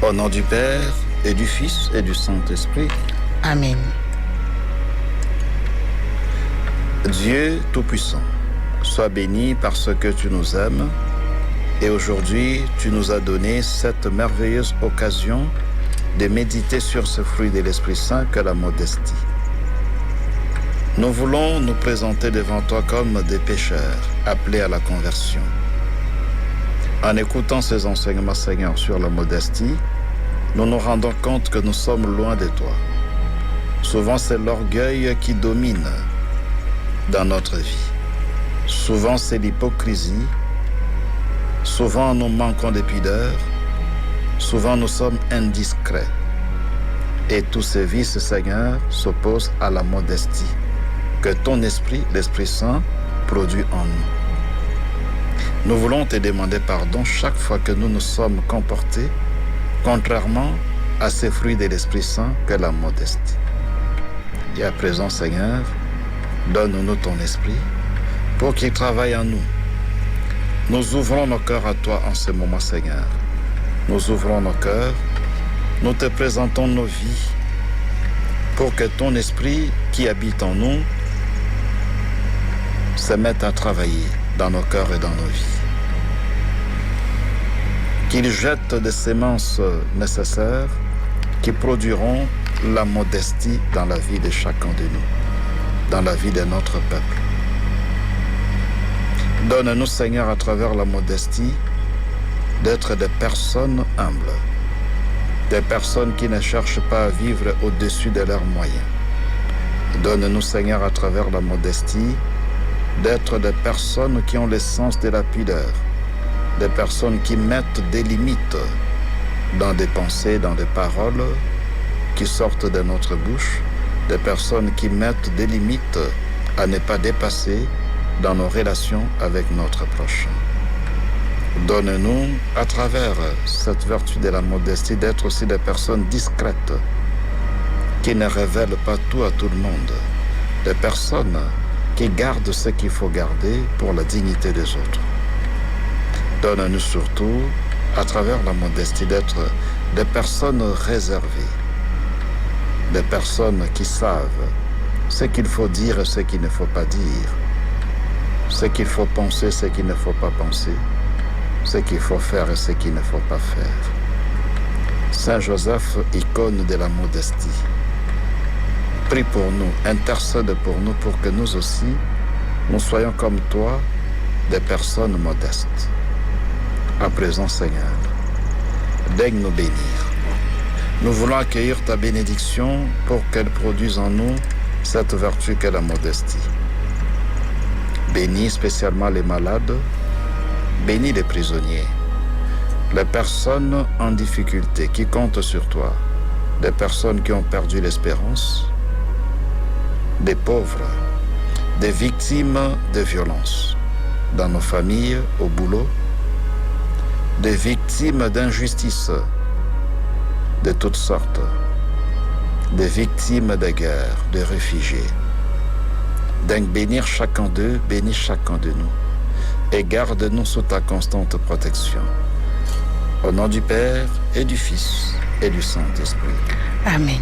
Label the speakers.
Speaker 1: Au nom du Père, et du Fils, et du Saint-Esprit.
Speaker 2: Amen.
Speaker 1: Dieu Tout-Puissant, sois béni parce que tu nous aimes et aujourd'hui tu nous as donné cette merveilleuse occasion de méditer sur ce fruit de l'Esprit Saint que la modestie. Nous voulons nous présenter devant toi comme des pécheurs appelés à la conversion. En écoutant ces enseignements, Seigneur, sur la modestie, nous nous rendons compte que nous sommes loin de toi. Souvent, c'est l'orgueil qui domine dans notre vie. Souvent, c'est l'hypocrisie. Souvent, nous manquons de pudeur. Souvent, nous sommes indiscrets. Et tous ces vices, Seigneur, s'opposent à la modestie que ton esprit, l'Esprit Saint, produit en nous. Nous voulons te demander pardon chaque fois que nous nous sommes comportés contrairement à ces fruits de l'Esprit Saint que la modestie. Et à présent, Seigneur, donne-nous ton esprit pour qu'il travaille en nous. Nous ouvrons nos cœurs à toi en ce moment, Seigneur. Nous ouvrons nos cœurs, nous te présentons nos vies pour que ton esprit qui habite en nous se mette à travailler dans nos cœurs et dans nos vies. Qu'il jette des semences nécessaires qui produiront la modestie dans la vie de chacun de nous, dans la vie de notre peuple. Donne-nous, Seigneur, à travers la modestie, d'être des personnes humbles, des personnes qui ne cherchent pas à vivre au-dessus de leurs moyens. Donne-nous, Seigneur, à travers la modestie, d'être des personnes qui ont le sens de la pudeur, des personnes qui mettent des limites dans des pensées, dans des paroles qui sortent de notre bouche, des personnes qui mettent des limites à ne pas dépasser dans nos relations avec notre prochain. Donne-nous, à travers cette vertu de la modestie, d'être aussi des personnes discrètes, qui ne révèlent pas tout à tout le monde, des personnes qui gardent ce qu'il faut garder pour la dignité des autres. Donne-nous surtout, à travers la modestie, d'être des personnes réservées, des personnes qui savent ce qu'il faut dire et ce qu'il ne faut pas dire, ce qu'il faut penser, ce qu'il ne faut pas penser, ce qu'il faut faire et ce qu'il ne faut pas faire. Saint Joseph, icône de la modestie, prie pour nous, intercède pour nous pour que nous aussi, nous soyons comme toi, des personnes modestes. À présent, Seigneur, daigne nous bénir. Nous voulons accueillir ta bénédiction pour qu'elle produise en nous cette vertu qu'est la modestie. Bénis spécialement les malades, bénis les prisonniers, les personnes en difficulté qui comptent sur toi, des personnes qui ont perdu l'espérance, des pauvres, des victimes de violences dans nos familles, au boulot, des victimes d'injustice de toutes sortes, des victimes de guerre, des réfugiés. Daigne bénir chacun d'eux, bénis chacun de nous et garde-nous sous ta constante protection. Au nom du Père et du Fils et du Saint-Esprit.
Speaker 2: Amen.